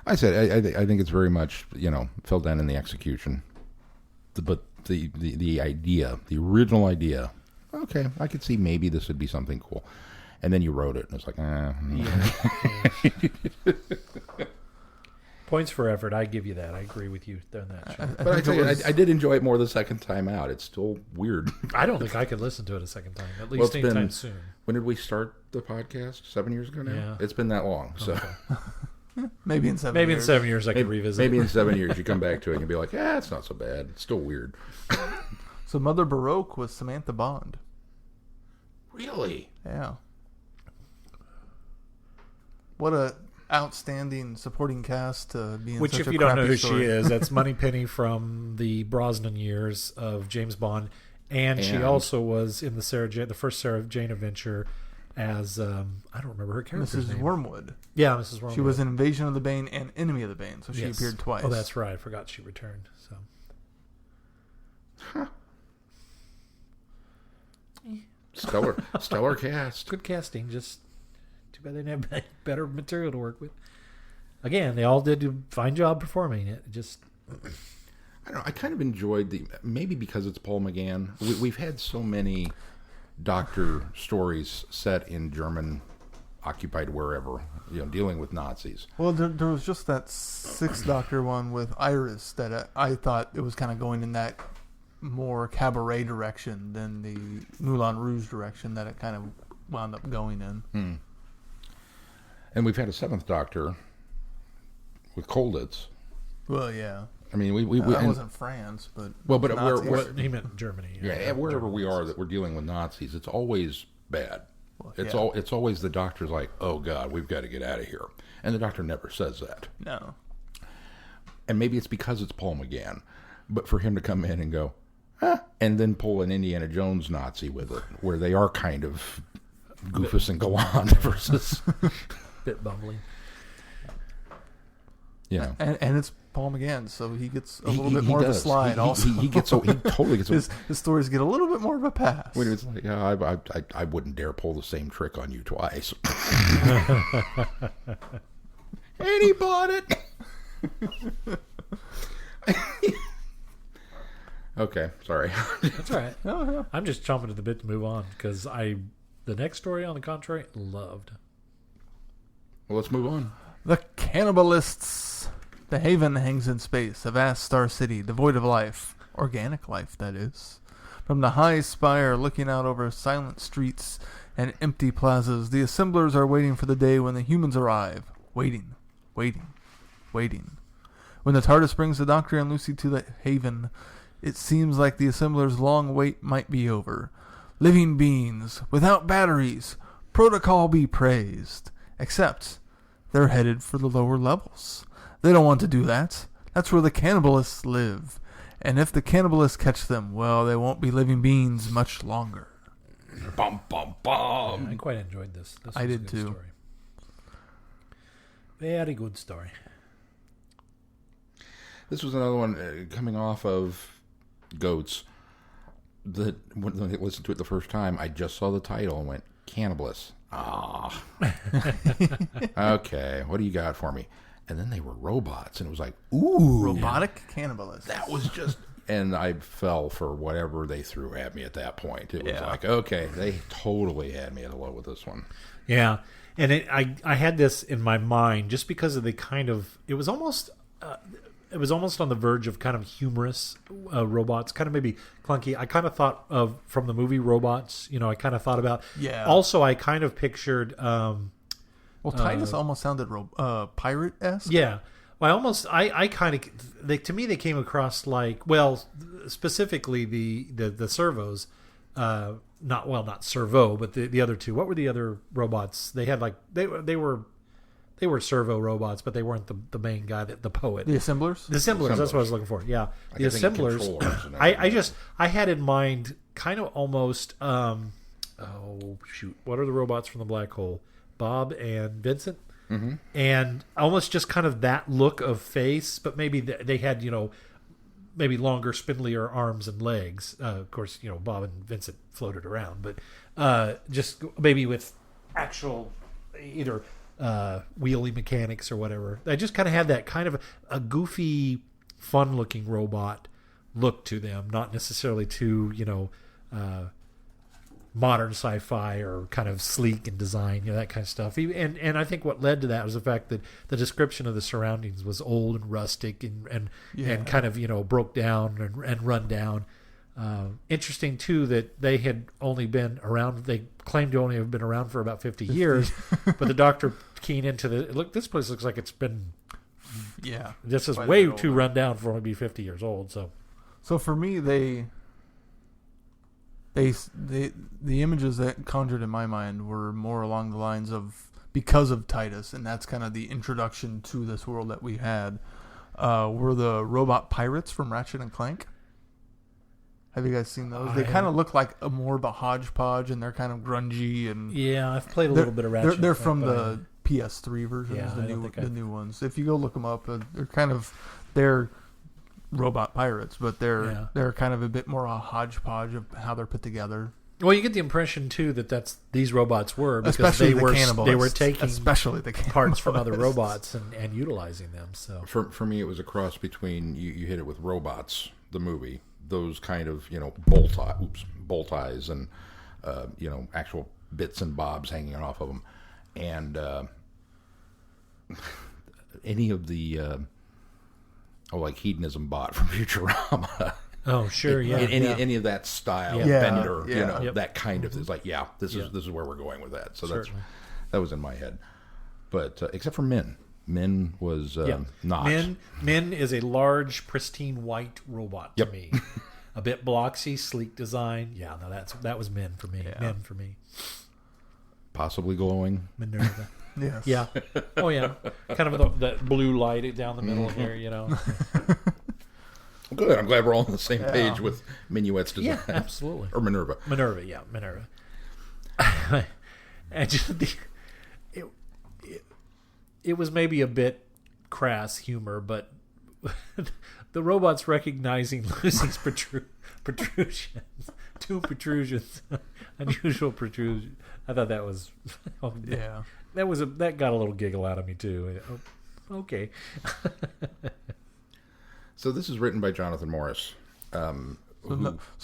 I said I think it's very much fell down in the execution, but the idea, the original idea. Okay, I could see maybe this would be something cool, and then you wrote it, and it's like, Points for effort. I give you that. I agree with you on that. But I tell you, I did enjoy it more the second time out. It's still weird. I don't think I could listen to it a second time. At least anytime soon. When did we start the podcast? 7 years ago now. Yeah. It's been that long. So. Okay. Maybe in 7 years. Maybe in 7 years I could revisit. Maybe in 7 years you come back to it and you'll be like, it's not so bad. It's still weird. So Mother Baroque was Samantha Bond. Really? Yeah. What a outstanding supporting cast to be in Which, such if a you don't know who story. she is, that's Moneypenny from the Brosnan years of James Bond, and she also was in the first Sarah Jane adventure as I don't remember her character's name. Mrs. Wormwood. Yeah, Mrs. Wormwood. She was in Invasion of the Bane and Enemy of the Bane, so she appeared twice. Oh, that's right. I forgot she returned. So. Huh. Stellar cast. Good casting. Just too bad they didn't have better material to work with. Again, they all did a fine job performing it. Just I don't know. I kind of enjoyed maybe because it's Paul McGann. We've had so many doctor stories set in German occupied wherever, dealing with Nazis. Well, there was just that Sixth Doctor one with Iris that I thought it was kind of going in that more cabaret direction than the Moulin Rouge direction that it kind of wound up going in. And we've had a Seventh Doctor with Colditz. Well, yeah. I mean, we that wasn't France, but he meant Germany. Yeah, wherever we are that we're dealing with Nazis, it's always bad. Well, it's always the doctor's like, oh God, we've got to get out of here, and the doctor never says that. No. And maybe it's because it's Paul McGann, but for him to come in and go, and then pull an Indiana Jones Nazi with it, where they are kind of goofus and gallant versus bit bumbling. And it's Paul McGann, so he gets a little bit more of a slide. Also, he totally gets. His stories get a little bit more of a pass. When it's like, I wouldn't dare pull the same trick on you twice. And he bought it. Okay, sorry. That's all right. No. I'm just chomping at the bit to move on because the next story, on the contrary, loved. Well, let's move on. The Cannibalists. The Haven hangs in space, a vast star city devoid of life, organic life, that is. From the high spire looking out over silent streets and empty plazas, the assemblers are waiting for the day when the humans arrive. Waiting. When the TARDIS brings the Doctor and Lucy to the Haven, it seems like the assemblers' long wait might be over. Living beings, without batteries, protocol be praised. Except they're headed for the lower levels. They don't want to do that. That's where the Cannibalists live. And if the cannibalists catch them, well, they won't be living beings much longer. Bum, bum, bum. I quite enjoyed this. This I was a did good too. Story. Very good story. This was another one coming off of Goats. That when I listened to it the first time, I just saw the title and went, Cannibalists. Ah. Okay, what do you got for me? And then they were robots, and it was like, ooh. Robotic cannibalists. That was just... And I fell for whatever they threw at me at that point. It was like, okay, they totally had me at hello with this one. Yeah, and I had this in my mind just because of the kind of... It was almost on the verge of kind of humorous robots, kind of maybe clunky. I kind of thought of, from the movie Robots, I kind of thought about... Yeah. Also, I kind of pictured... Well, Titus almost sounded pirate-esque. Yeah. Well, I kind of... To me, they came across like... Well, specifically the servos. Not Servo, but the other two. What were the other robots? They had like... They were servo robots, but they weren't the main guy, the poet. The assemblers? The assemblers, that's what I was looking for. Yeah. The assemblers. I had in mind kind of almost what are the robots from the black hole? Bob and Vincent? Mm-hmm. And almost just kind of that look of face, but maybe they had, maybe longer, spindlier arms and legs. Of course, Bob and Vincent floated around, but just maybe with actual either wheelie mechanics or whatever. I just kind of had that kind of a goofy, fun-looking robot look to them, not necessarily too, modern sci-fi or kind of sleek in design, that kind of stuff. And I think what led to that was the fact that the description of the surroundings was old and rustic and kind of, broke down and run down. Interesting too that they had only been around. They claimed to only have been around for about 50 years, but the doctor keying into this place looks like it's been. Yeah, this is way too run down for only be 50 years old. So for me, the images that conjured in my mind were more along the lines of, because of Titus, and that's kind of the introduction to this world that we had. Were the robot pirates from Ratchet and Clank? Have you guys seen those? They kind of look like more of a hodgepodge, and they're kind of grungy. And yeah, I've played a little bit of Ratchet. They're from the PS3 versions, Yeah, the new ones. If you go look them up, they're robot pirates, but they're kind of a bit more a hodgepodge of how they're put together. Well, you get the impression too that these robots were, because especially they were taking especially the parts from other robots and utilizing them. So for me, it was a cross between you hit it with Robots, the movie, those kind of bolt eyes and actual bits and bobs hanging off of them, and any of the like Hedonism Bot from Futurama. Oh, sure, yeah. Any of that style, Bender, that kind of thing. It's like, this is where we're going with that. So that was in my head. But except for Min. Min was not. Min is a large, pristine white robot to me. A bit bloxy, sleek design. Yeah, no, that was Min for me. Yeah. Min for me. Possibly glowing. Minerva. Yes. Yeah. Oh, yeah. Kind of that blue light down the middle of there, Good. I'm glad we're all on the same page with Minuet's design. Yeah, absolutely. Or Minerva. Minerva. And just it was maybe a bit crass humor, but the robots recognizing Lucy's protrusions, two protrusions, unusual protrusions. I thought that was that got a little giggle out of me too. Okay. So this is written by Jonathan Morris. So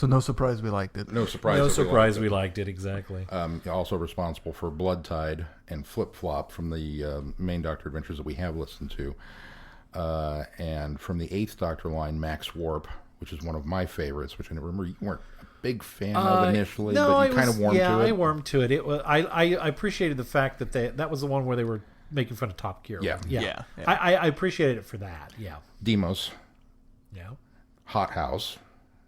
no surprise we liked it. No surprise we liked it, exactly. Also responsible for Blood Tide and Flip Flop from the main Doctor Adventures that we have listened to. And from the 8th Doctor line, Max Warp, which is one of my favorites, which I remember you weren't a big fan of initially, but you kind of warmed to it. Yeah, I warmed to it. I appreciated the fact that that was the one where they were making fun of Top Gear. Yeah. I appreciated it for that, yeah. Demos. Yeah. Hot House,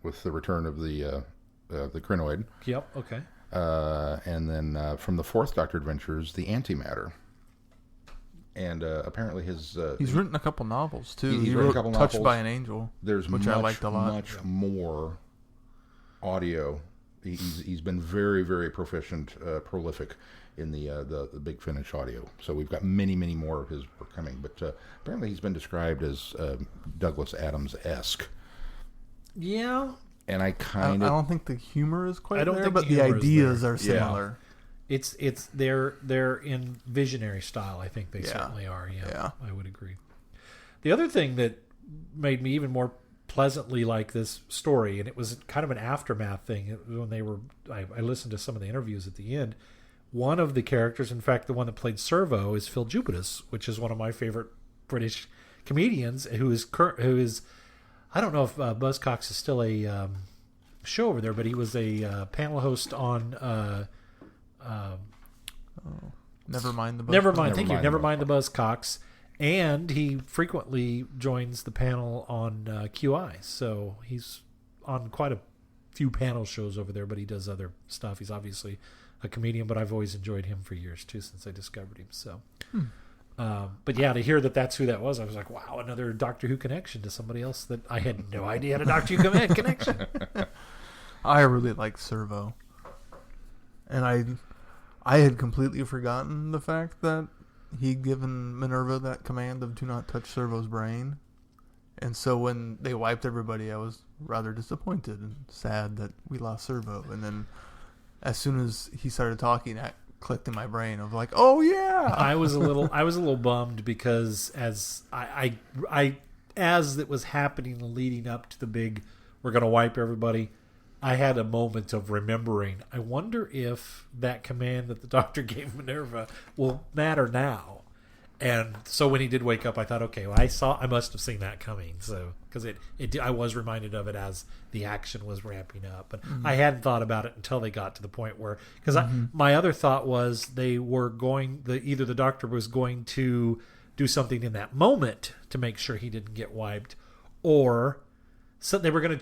with the return of the Crinoid. Yep. Okay. And then from the 4th Doctor Adventures, the Antimatter. And apparently he's written a couple novels too. He's He written a wrote couple Touched novels. by an Angel, There's which I liked a lot. much more audio. He's been very, very proficient, prolific in the Big Finish audio. So we've got many, many more of his work coming. But apparently he's been described as Douglas Adams-esque. Yeah. And I I don't think the humor is quite I don't there, think but the the humor is ideas there. are similar. It's they're in visionary style. I think they Yeah. certainly are. Yeah. I would agree. The other thing that made me even more pleasantly like this story, and it was kind of an aftermath thing when they were. I listened to some of the interviews at the end. One of the characters, in fact, the one that played Servo, is Phil Jupitus, which is one of my favorite British comedians. Who is I don't know if Buzzcocks is still a show over there, but he was a panel host on. Never mind the. Never mind. Thank you. Mind Never the mind the Buzzcocks, and he frequently joins the panel on QI. So he's on quite a few panel shows over there, but he does other stuff. He's obviously a comedian, but I've always enjoyed him for years too since I discovered him. So, but yeah, to hear that that's who that was, I was like, wow, another Doctor Who connection to somebody else that I had no idea had a Doctor Who connection. I really like Servo, and I had completely forgotten the fact that he'd given Minerva that command of "Do not touch Servo's brain," and so when they wiped everybody, I was rather disappointed and sad that we lost Servo. And then, as soon as he started talking, that clicked in my brain of like, "Oh yeah!" I was a little bummed because as as it was happening leading up to the big, we're going to wipe everybody. I had a moment of remembering. I wonder if that command that the Doctor gave Minerva will matter now. And so when he did wake up, I thought, okay, well, I must have seen that coming. So because I was reminded of it as the action was ramping up, but I hadn't thought about it until they got to the point where because my other thought was they were either the Doctor was going to do something in that moment to make sure he didn't get wiped, or so they were gonna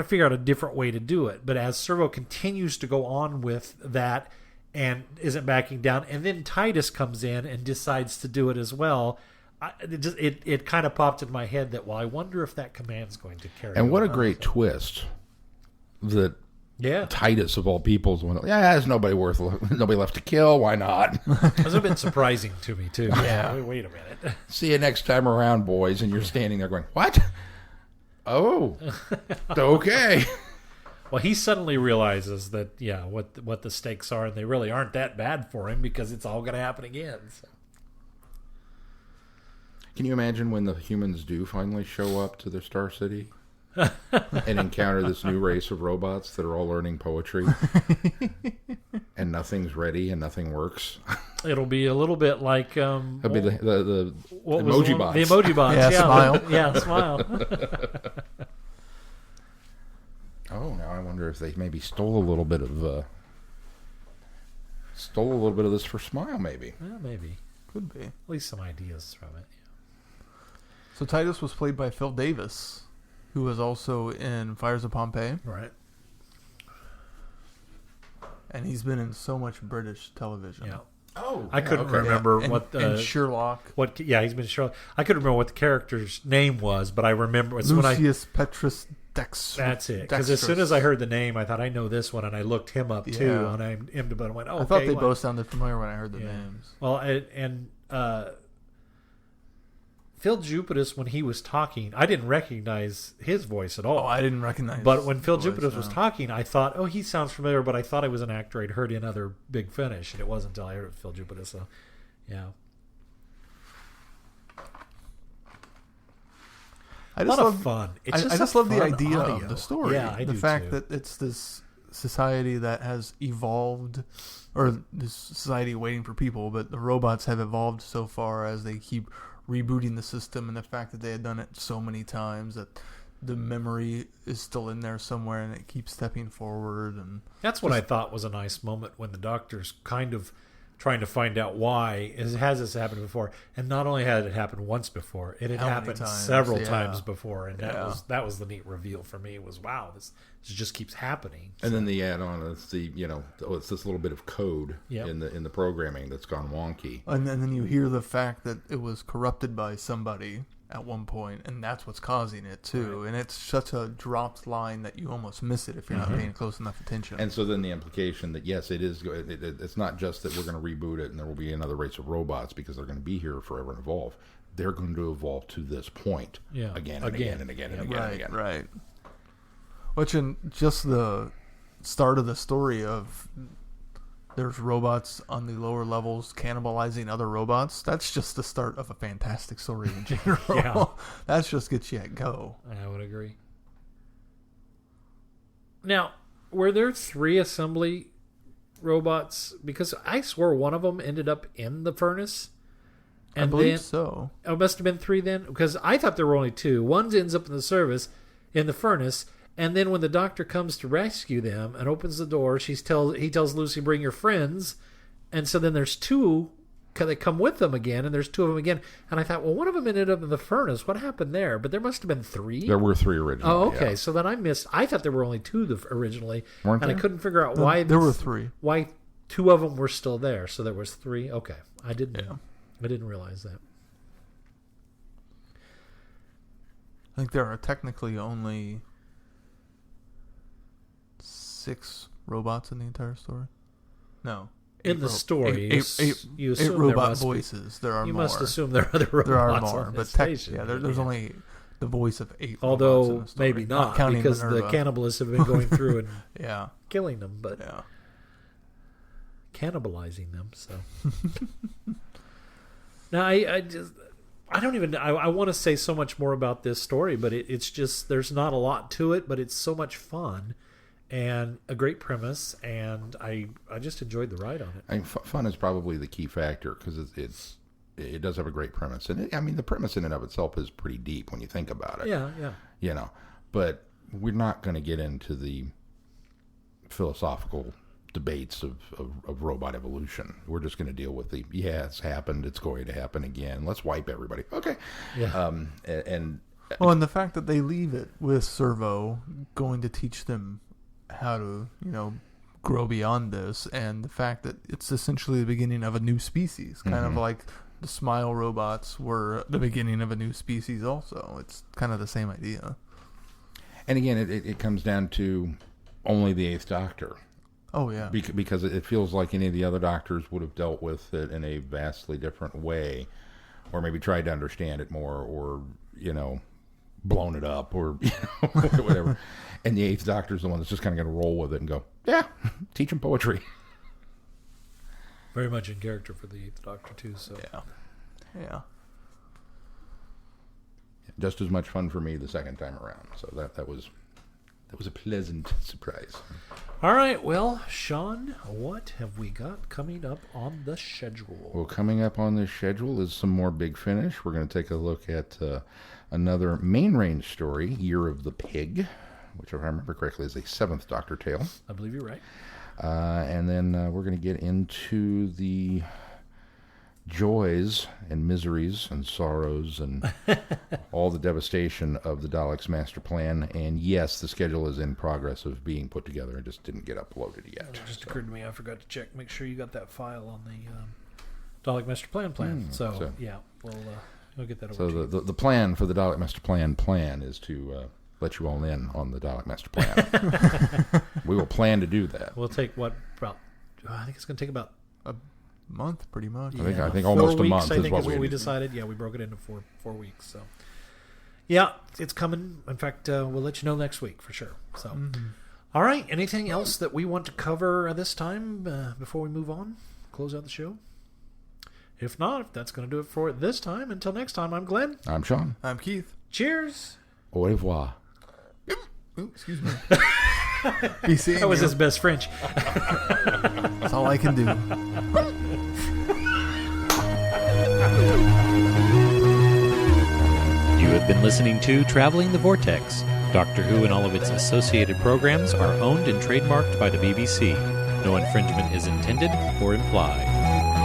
figure out a different way to do it. But as Servo continues to go on with that and isn't backing down, and then Titus comes in and decides to do it as well, it kind of popped in my head that, well, I wonder if that command's going to carry. And what a over. great twist that Yeah, Titus of all people is one. Yeah, there's nobody left to kill. Why not? it was a bit surprising to me too. Yeah. Wait a minute. See you next time around, boys. And you're standing there going, "What? Oh, okay." Well, he suddenly realizes that what the stakes are, and they really aren't that bad for him because it's all going to happen again. So. Can you imagine when the humans do finally show up to their Star City and encounter this new race of robots that are all learning poetry and nothing's ready and nothing works? It'll be a little bit like It'll be the what was emoji bots. The emoji bots. Yeah, smile. Yeah, smile. Oh, now I wonder if they maybe stole a little bit of this for Smile, maybe. Well, maybe. Could be. At least some ideas from it. So Titus was played by Phil Davis, who was also in Fires of Pompeii, Right. and he's been in so much British television. Yeah. Oh, I couldn't remember And, what and Sherlock. he's been Sherlock. I couldn't remember what the character's name was, but I remember it's when Lucius Petrus Dex. that's it. Because as soon as I heard the name, I thought I know this one, and I looked him up too, Yeah. and I went, oh, I thought okay, they well, both sounded familiar when I heard the Yeah. names. Well, and Phil Jupitus, when he was talking, I didn't recognize his voice at all. Oh, I didn't recognize. But when Phil his voice, Jupitus was no. talking, I thought, oh, he sounds familiar, but I thought I was an actor I'd heard in other Big Finish, and it wasn't until I heard Phil Jupitus. So, yeah. I A just lot love of fun. It's I just just a love the fun idea audio. of the story. Yeah, I the do fact too. that it's this society that has evolved, or this society waiting for people, but the robots have evolved so far as they keep rebooting the system, and the fact that they had done it so many times that the memory is still in there somewhere and it keeps stepping forward. And That's what I thought was a nice moment when the Doctor's kind of trying to find out why. Has this happened before? And not only had it happened once before, it had How many happened times? several Yeah. times before, and Yeah. that was the neat reveal for me. Was wow, this just keeps happening. And then the add-on is it's this little bit of code Yep. in the programming that's gone wonky. And then you hear the fact that it was corrupted by somebody at one point, and that's what's causing it too. And it's such a dropped line that you almost miss it if you're not paying close enough attention. And so then the implication that yes, it is. It's not just that we're going to reboot it and there will be another race of robots because they're going to be here forever and evolve. They're going to evolve to this point Yeah. again and again and again and again and again. Right. Which in just the start of the story of there's robots on the lower levels cannibalizing other robots. That's just the start of a fantastic story in general. Yeah. That's just gets you at go. I would agree. Now, were there 3 assembly robots? Because I swore one of them ended up in the furnace. I believe so. Oh, it must have been 3 then? Because I thought there were only 2. One ends up in the furnace, and then when the doctor comes to rescue them and opens the door, he tells Lucy, bring your friends. And so then there's 2 they come with them again, and there's 2 of them again. And I thought, well, one of them ended up in the furnace. What happened there? But there must have been 3. There were 3 originally. Oh, okay. Yeah. So then I thought there were only 2 originally. Weren't and I there? couldn't figure out why There were 3. why 2 of them were still there. So there was 3. Okay. I didn't realize that. I think there are technically only 6 robots in the entire story. No. In the story, you eight assume there robot must be- voices. There are You more. must assume there are other robots there are more, on but the station. there's only the voice of 8 robots in Although the story. maybe not, counting because the Minerva. cannibalists have been going through and Yeah, killing them, but yeah. cannibalizing them. So now I don't even. I want to say so much more about this story, but it's just there's not a lot to it, but it's so much fun and a great premise, and I just enjoyed the ride on it. I mean, fun is probably the key factor because it does have a great premise, and the premise in and of itself is pretty deep when you think about it. Yeah. But we're not going to get into the philosophical debates of robot evolution. We're just going to deal with it's happened, it's going to happen again. Let's wipe everybody. Okay. Yeah. And and the fact that they leave it with Servo going to teach them how to, grow beyond this, and the fact that it's essentially the beginning of a new species, kind of like the Smile robots were the beginning of a new species also. It's kind of the same idea. And again, it comes down to only the 8th Doctor. Oh, yeah. Because it feels like any of the other doctors would have dealt with it in a vastly different way, or maybe tried to understand it more, or, blown it up, or whatever. And the 8th Doctor's the one that's just kind of going to roll with it and go, yeah, teach them poetry. Very much in character for the 8th Doctor too. So Yeah. Just as much fun for me the second time around. So that was a pleasant surprise. All right, well, Sean, what have we got coming up on the schedule? Well, coming up on this schedule is some more Big Finish. We're going to take a look at another main range story, Year of the Pig, which, if I remember correctly, is a 7th Doctor tale. I believe you're right. And then we're going to get into the joys and miseries and sorrows and all the devastation of the Daleks' master plan. And yes, the schedule is in progress of being put together. It just didn't get uploaded yet. It just occurred to me, I forgot to check. Make sure you got that file on the Dalek Master Plan. So yeah, we'll get that over so to you. the plan for the Dalek Master Plan is to let you all in on the Dalek Master Plan. We will plan to do that. We'll take I think it's going to take about A month, pretty much. I think 4 almost a weeks, month I is think what is what we we decided. Yeah, we broke it into four weeks. So yeah, it's coming. In fact, we'll let you know next week for sure. So all right, anything else that we want to cover this time before we move on? Close out the show? If not, that's going to do it for it this time. Until next time, I'm Glenn. I'm Sean. I'm Keith. Cheers. Au revoir. Ooh, excuse me. Be seeing That was you. his best French. That's all I can do. You have been listening to Traveling the Vortex. Doctor Who and all of its associated programs are owned and trademarked by the BBC. No infringement is intended or implied.